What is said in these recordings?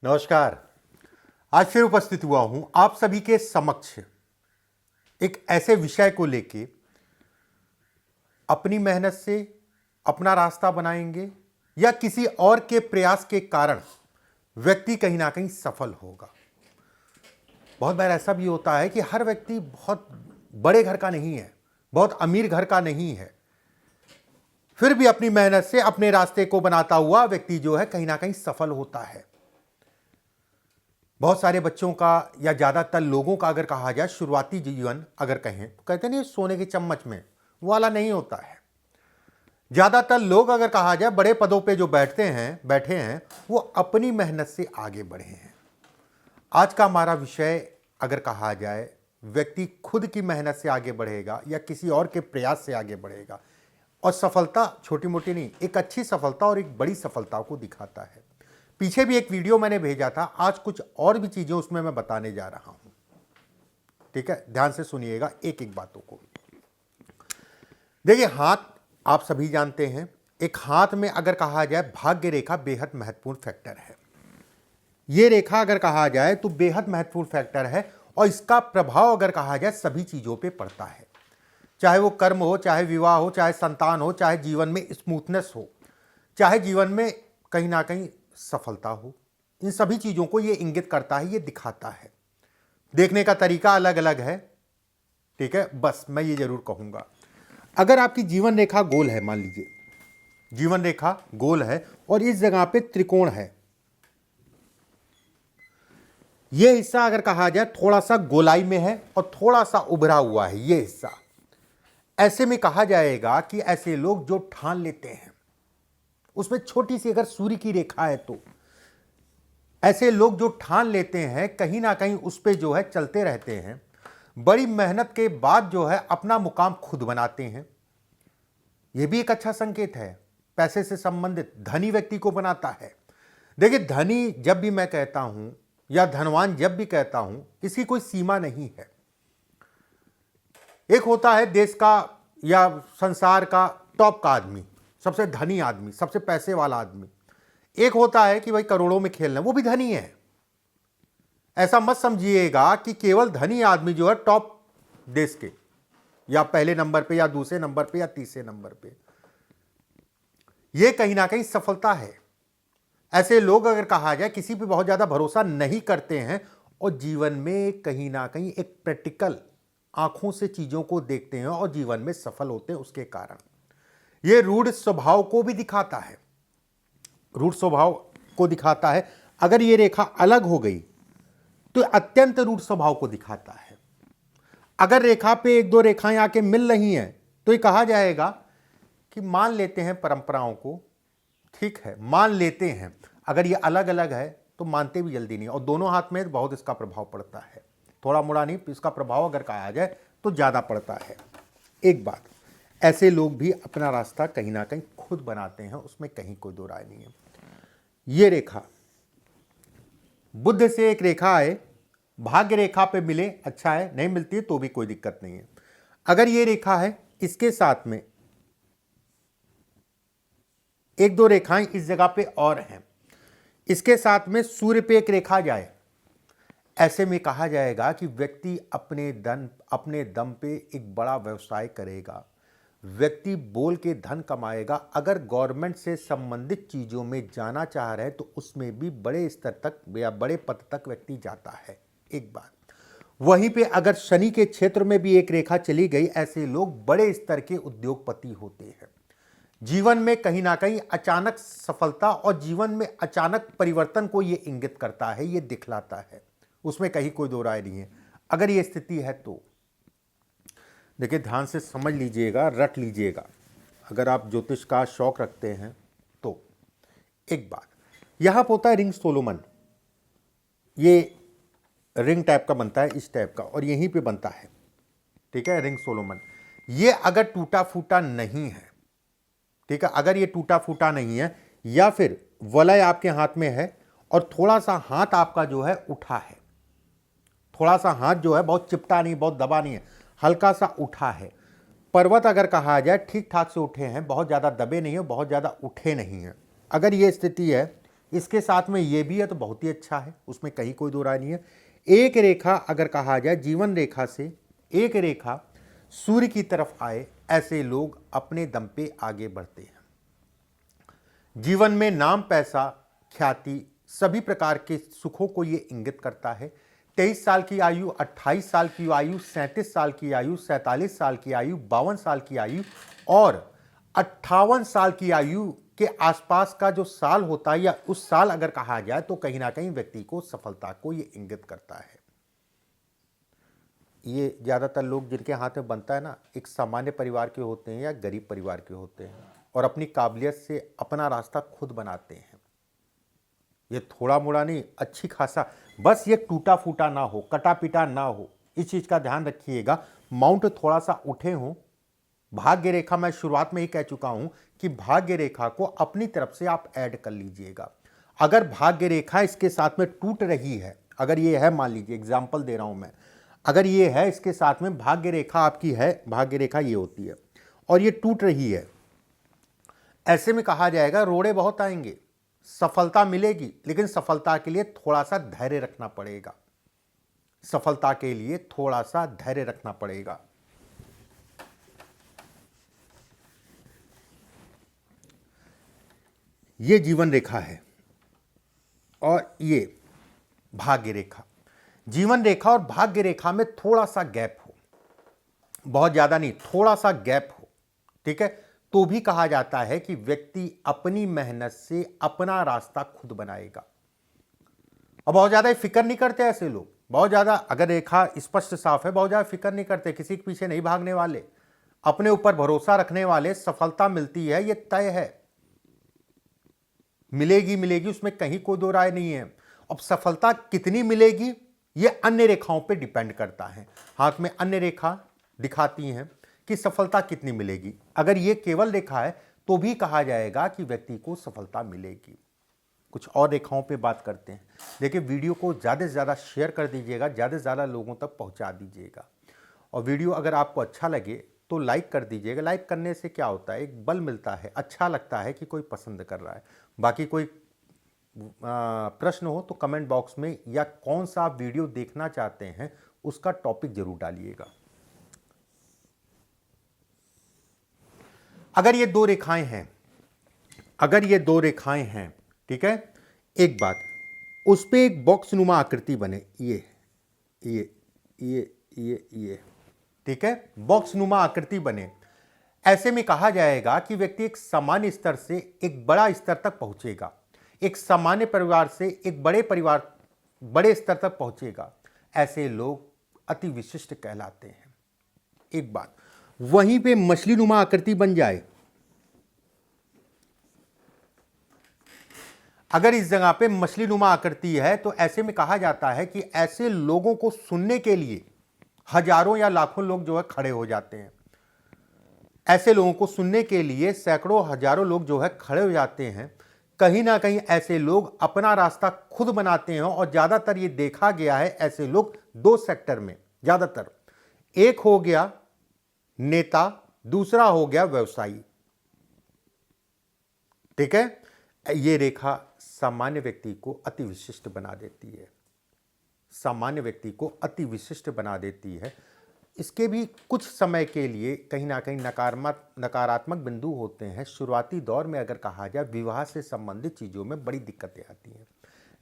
नमस्कार। आज फिर उपस्थित हुआ हूं आप सभी के समक्ष एक ऐसे विषय को लेके। अपनी मेहनत से अपना रास्ता बनाएंगे या किसी और के प्रयास के कारण व्यक्ति कहीं ना कहीं सफल होगा। बहुत बार ऐसा भी होता है कि हर व्यक्ति बहुत बड़े घर का नहीं है, बहुत अमीर घर का नहीं है, फिर भी अपनी मेहनत से अपने रास्ते को बनाता हुआ व्यक्ति जो है कहीं ना कहीं सफल होता है। बहुत सारे बच्चों का या ज़्यादातर लोगों का अगर कहा जाए शुरुआती जीवन अगर कहें तो कहते नहीं सोने के चम्मच में वो वाला नहीं होता है। ज़्यादातर लोग अगर कहा जाए बड़े पदों पे जो बैठे हैं वो अपनी मेहनत से आगे बढ़े हैं। आज का हमारा विषय अगर कहा जाए व्यक्ति खुद की मेहनत से आगे बढ़ेगा या किसी और के प्रयास से आगे बढ़ेगा और सफलता छोटी मोटी नहीं, एक अच्छी सफलता और एक बड़ी सफलता को दिखाता है। पीछे भी एक वीडियो मैंने भेजा था, आज कुछ और भी चीजें उसमें मैं बताने जा रहा हूं। ठीक है, ध्यान से सुनिएगा एक एक बातों को। देखिए, हाथ आप सभी जानते हैं, एक हाथ में अगर कहा जाए भाग्य रेखा बेहद महत्वपूर्ण फैक्टर है। यह रेखा अगर कहा जाए तो बेहद महत्वपूर्ण फैक्टर है और इसका प्रभाव अगर कहा जाए सभी चीजों पे पड़ता है, चाहे वो कर्म हो, चाहे विवाह हो, चाहे संतान हो, चाहे जीवन में स्मूथनेस हो, चाहे जीवन में कहीं ना कहीं सफलता हो। इन सभी चीजों को ये इंगित करता है, ये दिखाता है। देखने का तरीका अलग अलग है, ठीक है। बस मैं ये जरूर कहूंगा, अगर आपकी जीवन रेखा गोल है, मान लीजिए जीवन रेखा गोल है और इस जगह पे त्रिकोण है, यह हिस्सा अगर कहा जाए थोड़ा सा गोलाई में है और थोड़ा सा उभरा हुआ है यह हिस्सा, ऐसे में कहा जाएगा कि ऐसे लोग जो ठान लेते हैं, उसमें छोटी सी अगर सूर्य की रेखा है तो ऐसे लोग जो ठान लेते हैं कहीं ना कहीं उस पे जो है चलते रहते हैं, बड़ी मेहनत के बाद जो है अपना मुकाम खुद बनाते हैं। यह भी एक अच्छा संकेत है, पैसे से संबंधित धनी व्यक्ति को बनाता है। देखिए, धनी जब भी मैं कहता हूं या धनवान जब भी कहता हूं, इसकी कोई सीमा नहीं है। एक होता है देश का या संसार का टॉप का आदमी, सबसे धनी आदमी, सबसे पैसे वाला आदमी। एक होता है कि भाई करोड़ों में खेलना, वो भी धनी है। ऐसा मत समझिएगा कि केवल धनी आदमी जो है टॉप देश के या पहले नंबर पे या दूसरे नंबर पे या तीसरे नंबर पे, ये कहीं ना कहीं सफलता है। ऐसे लोग अगर कहा जाए किसी पे बहुत ज्यादा भरोसा नहीं करते हैं और जीवन में कहीं ना कहीं एक प्रैक्टिकल आंखों से चीजों को देखते हैं और जीवन में सफल होते हैं। उसके कारण यह रूढ़ स्वभाव को भी दिखाता है, रूढ़ स्वभाव को दिखाता है। अगर यह रेखा अलग हो गई तो अत्यंत रूढ़ स्वभाव को दिखाता है। अगर रेखा पे एक दो रेखाएं आके मिल रही हैं तो ये कहा जाएगा कि मान लेते हैं परंपराओं को, ठीक है, मान लेते हैं। अगर ये अलग अलग है तो मानते भी जल्दी नहीं, और दोनों हाथ में बहुत इसका प्रभाव पड़ता है, थोड़ा मोड़ा नहीं, इसका प्रभाव अगर कहा जाए तो ज्यादा पड़ता है। एक बात, ऐसे लोग भी अपना रास्ता कहीं ना कहीं खुद बनाते हैं, उसमें कहीं कोई दो राय नहीं है। ये रेखा बुध से एक रेखा है, भाग्य रेखा पे मिले अच्छा है, नहीं मिलती है तो भी कोई दिक्कत नहीं है। अगर ये रेखा है, इसके साथ में एक दो रेखाएं इस जगह पे और हैं, इसके साथ में सूर्य पे एक रेखा जाए, ऐसे में कहा जाएगा कि व्यक्ति अपने दम पे एक बड़ा व्यवसाय करेगा, व्यक्ति बोल के धन कमाएगा। अगर गवर्नमेंट से संबंधित चीजों में जाना चाह रहे हैं तो उसमें भी बड़े स्तर तक या बड़े पद तक व्यक्ति जाता है। एक बात, वहीं पे अगर शनि के क्षेत्र में भी एक रेखा चली गई, ऐसे लोग बड़े स्तर के उद्योगपति होते हैं। जीवन में कहीं ना कहीं अचानक सफलता और जीवन में अचानक परिवर्तन को ये इंगित करता है, ये दिखलाता है, उसमें कहीं कोई दो राय नहीं है। अगर ये स्थिति है तो देखिए, ध्यान से समझ लीजिएगा, रट लीजिएगा। अगर आप ज्योतिष का शौक रखते हैं तो एक बात, यहां पर होता है रिंग सोलोमन, ये रिंग टाइप का बनता है, इस टाइप का, और यहीं पे बनता है, ठीक है, रिंग सोलोमन। ये अगर टूटा फूटा नहीं है, ठीक है, अगर ये टूटा फूटा नहीं है या फिर वलय आपके हाथ में है और थोड़ा सा हाथ आपका जो है उठा है, थोड़ा सा हाथ जो है बहुत चिपटा नहीं, बहुत दबा नहीं है, हल्का सा उठा है, पर्वत अगर कहा जाए ठीक ठाक से उठे हैं, बहुत ज़्यादा दबे नहीं है, बहुत ज़्यादा उठे नहीं है, अगर ये स्थिति है, इसके साथ में ये भी है तो बहुत ही अच्छा है, उसमें कहीं कोई दो राय नहीं है। एक रेखा अगर कहा जाए जीवन रेखा से एक रेखा सूर्य की तरफ आए, ऐसे लोग अपने दम पे आगे बढ़ते हैं। जीवन में नाम, पैसा, ख्याति, सभी प्रकार के सुखों को ये इंगित करता है। 23 साल की आयु, 28 साल की आयु, 37 साल की आयु, 47 साल की आयु, 52 साल की आयु और 58 साल की आयु के आसपास का जो साल होता है या उस साल अगर कहा जाए तो कहीं ना कहीं व्यक्ति को सफलता को ये इंगित करता है। ये ज़्यादातर लोग जिनके हाथ में बनता है ना, एक सामान्य परिवार के होते हैं या गरीब परिवार के होते हैं और अपनी काबिलियत से अपना रास्ता खुद बनाते हैं। ये थोड़ा मोड़ा नहीं, अच्छी खासा, बस ये टूटा फूटा ना हो, कटा पिटा ना हो, इस चीज़ का ध्यान रखिएगा। माउंट थोड़ा सा उठे हों। भाग्य रेखा मैं शुरुआत में ही कह चुका हूं कि भाग्य रेखा को अपनी तरफ से आप ऐड कर लीजिएगा। अगर भाग्य रेखा इसके साथ में टूट रही है, अगर ये है, मान लीजिए एग्जाम्पल दे रहा हूं मैं, अगर ये है इसके साथ में भाग्य रेखा आपकी है, भाग्य रेखा ये होती है और ये टूट रही है, ऐसे में कहा जाएगा रोड़े बहुत आएंगे, सफलता मिलेगी, लेकिन सफलता के लिए थोड़ा सा धैर्य रखना पड़ेगा। सफलता के लिए थोड़ा सा धैर्य रखना पड़ेगा। ये जीवन रेखा है और ये भाग्य रेखा। जीवन रेखा और भाग्य रेखा में थोड़ा सा गैप हो, बहुत ज्यादा नहीं, थोड़ा सा गैप हो, ठीक है, तो भी कहा जाता है कि व्यक्ति अपनी मेहनत से अपना रास्ता खुद बनाएगा। और बहुत ज्यादा फिक्र नहीं करते ऐसे लोग, बहुत ज्यादा, अगर रेखा स्पष्ट साफ है, बहुत ज्यादा फिक्र नहीं करते, किसी के पीछे नहीं भागने वाले, अपने ऊपर भरोसा रखने वाले। सफलता मिलती है, ये तय है, मिलेगी मिलेगी, उसमें कहीं कोई दो राय नहीं है। अब सफलता कितनी मिलेगी ये अन्य रेखाओं पे डिपेंड करता है। हाथ में अन्य रेखा दिखाती हैं कि सफलता कितनी मिलेगी। अगर ये केवल रेखा है तो भी कहा जाएगा कि व्यक्ति को सफलता मिलेगी। कुछ और रेखाओं पे बात करते हैं। देखिए, वीडियो को ज़्यादा से ज़्यादा शेयर कर दीजिएगा, ज़्यादा से ज़्यादा लोगों तक पहुंचा दीजिएगा। और वीडियो अगर आपको अच्छा लगे तो लाइक कर दीजिएगा। लाइक करने से क्या होता है, एक बल मिलता है, अच्छा लगता है कि कोई पसंद कर रहा है। बाकी कोई प्रश्न हो तो कमेंट बॉक्स में, या कौन सा वीडियो देखना चाहते हैं उसका टॉपिक जरूर डालिएगा। अगर ये दो रेखाएं हैं, अगर ये दो रेखाएं हैं, ठीक है, एक बात, उस पे एक बॉक्स नुमा आकृति बने, ये, ठीक है, बॉक्स नुमा आकृति बने, ऐसे में कहा जाएगा कि व्यक्ति एक सामान्य स्तर से एक बड़ा स्तर तक पहुंचेगा, एक सामान्य परिवार से एक बड़े स्तर तक पहुंचेगा। ऐसे लोग अति विशिष्ट कहलाते हैं। एक बात, वहीं पे मछली नुमा आकृति बन जाए, अगर इस जगह पे मछली नुमा आकृति है तो ऐसे में कहा जाता है कि ऐसे लोगों को सुनने के लिए हजारों या लाखों लोग जो है खड़े हो जाते हैं। ऐसे लोगों को सुनने के लिए सैकड़ों हजारों लोग जो है खड़े हो जाते हैं। कहीं ना कहीं ऐसे लोग अपना रास्ता खुद बनाते हैं और ज्यादातर ये देखा गया है, ऐसे लोग दो सेक्टर में ज्यादातर, एक हो गया नेता, दूसरा हो गया व्यवसायी, ठीक है। ये रेखा सामान्य व्यक्ति को अति विशिष्ट बना देती है, सामान्य व्यक्ति को अति विशिष्ट बना देती है। इसके भी कुछ समय के लिए कहीं ना कहीं नकारात्मक बिंदु होते हैं। शुरुआती दौर में अगर कहा जाए विवाह से संबंधित चीज़ों में बड़ी दिक्कतें आती हैं,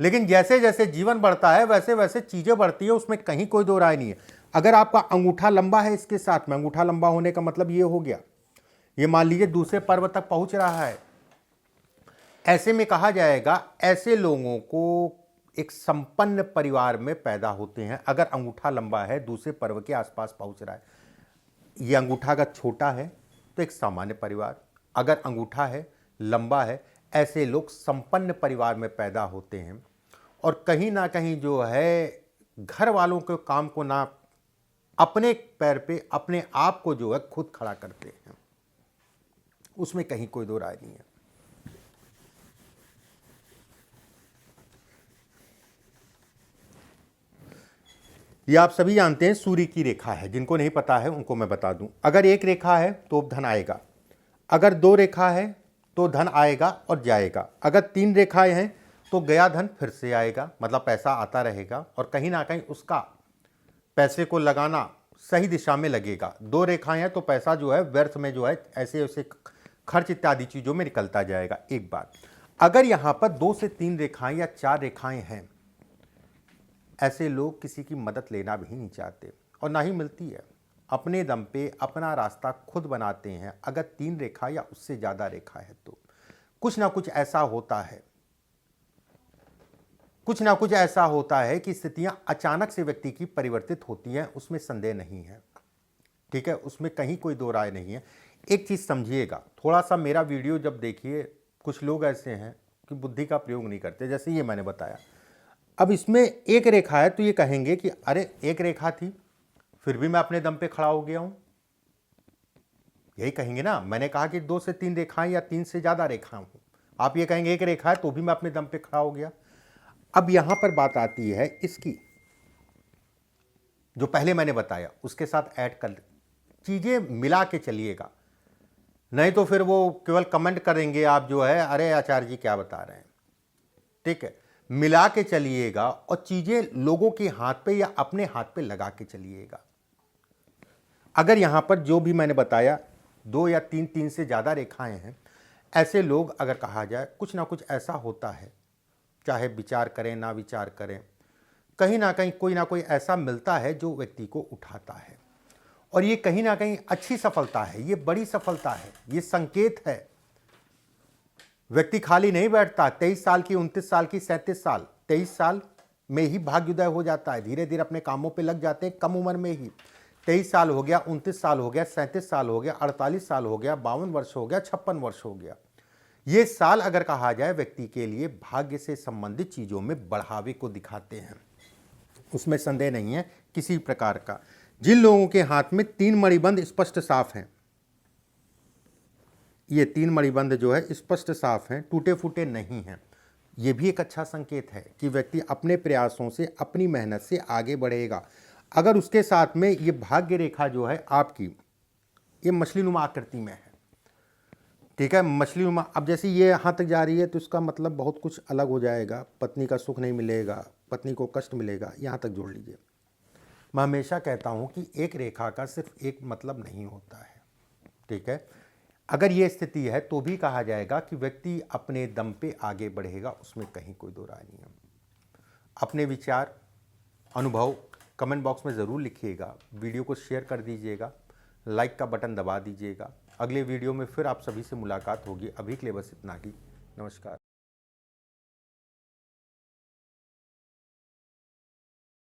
लेकिन जैसे जैसे जीवन बढ़ता है वैसे वैसे चीज़ें बढ़ती है, उसमें कहीं कोई दो राय नहीं है। अगर आपका अंगूठा लंबा है, इसके साथ में अंगूठा लंबा होने का मतलब ये हो गया, ये मान लीजिए दूसरे पर्व तक पहुंच रहा है, ऐसे में कहा जाएगा ऐसे लोगों को एक संपन्न परिवार में पैदा होते हैं। अगर अंगूठा लंबा है, दूसरे पर्व के आसपास पहुंच रहा है, ये अंगूठा अगर छोटा है तो एक सामान्य परिवार, अगर अंगूठा है लंबा है, ऐसे लोग संपन्न परिवार में पैदा होते हैं। और कहीं ना कहीं जो है घर वालों के काम को ना अपने पैर पे अपने आप को जो है खुद खड़ा करते हैं, उसमें कहीं कोई दो राय नहीं है। ये आप सभी जानते हैं सूर्य की रेखा है, जिनको नहीं पता है उनको मैं बता दूं। अगर एक रेखा है तो धन आएगा, अगर दो रेखा है तो धन आएगा और जाएगा, अगर तीन रेखाएं हैं तो गया धन फिर से आएगा, मतलब पैसा आता रहेगा और कहीं ना कहीं उसका पैसे को लगाना सही दिशा में लगेगा। 2 रेखाएं हैं तो पैसा जो है व्यर्थ में जो है ऐसे ऐसे खर्च इत्यादि चीज़ों में निकलता जाएगा। एक बात, अगर यहाँ पर 2 से 3 रेखाएं या 4 रेखाएं हैं, ऐसे लोग किसी की मदद लेना भी नहीं चाहते और ना ही मिलती है। अपने दम पे अपना रास्ता खुद बनाते हैं। अगर 3 रेखा या उससे ज़्यादा रेखा है तो कुछ ना कुछ ऐसा होता है, कुछ ना कुछ ऐसा होता है कि स्थितियां अचानक से व्यक्ति की परिवर्तित होती हैं, उसमें संदेह नहीं है। ठीक है, उसमें कहीं कोई दो राय नहीं है। एक चीज़ समझिएगा, थोड़ा सा मेरा वीडियो जब देखिए, कुछ लोग ऐसे हैं कि बुद्धि का प्रयोग नहीं करते, जैसे ये मैंने बताया। अब इसमें एक रेखा है तो ये कहेंगे कि अरे एक रेखा थी फिर भी मैं अपने दम पे खड़ा हो गया हूं, यही कहेंगे ना। मैंने कहा कि 2 से 3 रेखाएं या 3 से ज़्यादा रेखाएं हूं, आप ये कहेंगे एक रेखा है तो भी मैं अपने दम पे खड़ा हो गया। अब यहां पर बात आती है इसकी, जो पहले मैंने बताया उसके साथ ऐड कर चीज़ें मिला के चलिएगा, नहीं तो फिर वो केवल कमेंट करेंगे आप जो है, अरे आचार्य जी क्या बता रहे हैं। ठीक है, मिला के चलिएगा और चीज़ें लोगों के हाथ पे या अपने हाथ पे लगा के चलिएगा। अगर यहां पर जो भी मैंने बताया 2 या 3 से ज़्यादा रेखाएं हैं, ऐसे लोग अगर कहा जाए कुछ ना कुछ ऐसा होता है, चाहे विचार करें ना विचार करें, कहीं ना कहीं कोई ना कोई ऐसा मिलता है जो व्यक्ति को उठाता है और ये कहीं ना कहीं अच्छी सफलता है, ये बड़ी सफलता है, ये संकेत है। व्यक्ति खाली नहीं बैठता, 23 साल की, 29 साल की, 37 साल, 23 साल में ही भाग्योदय हो जाता है, धीरे धीरे अपने कामों पे लग जाते हैं कम उम्र में ही। 23 साल हो गया, 29 साल हो गया, 37 साल हो गया, 48 साल हो गया, 52 वर्ष हो गया, 56 वर्ष हो गया। ये साल अगर कहा जाए व्यक्ति के लिए भाग्य से संबंधित चीज़ों में बढ़ावे को दिखाते हैं, उसमें संदेह नहीं है किसी प्रकार का। जिन लोगों के हाथ में 3 मणिबंध स्पष्ट साफ हैं, ये 3 मणिबंध जो है स्पष्ट साफ हैं, टूटे फूटे नहीं हैं, ये भी एक अच्छा संकेत है कि व्यक्ति अपने प्रयासों से, अपनी मेहनत से आगे बढ़ेगा। अगर उसके साथ में ये भाग्य रेखा जो है आपकी, ये मछली नुमा आकृति में है, ठीक है, मछली नुमा। अब जैसे ये यहाँ तक जा रही है तो इसका मतलब बहुत कुछ अलग हो जाएगा, पत्नी का सुख नहीं मिलेगा, पत्नी को कष्ट मिलेगा, यहाँ तक जोड़ लीजिए। मैं हमेशा कहता हूँ कि एक रेखा का सिर्फ एक मतलब नहीं होता है। ठीक है, अगर ये स्थिति है तो भी कहा जाएगा कि व्यक्ति अपने दम पे आगे बढ़ेगा, उसमें कहीं कोई दो राय नहीं है। अपने विचार, अनुभव कमेंट बॉक्स में ज़रूर लिखिएगा, वीडियो को शेयर कर दीजिएगा, लाइक का बटन दबा दीजिएगा। अगले वीडियो में फिर आप सभी से मुलाकात होगी। अभी के लिए बस इतना ही। नमस्कार।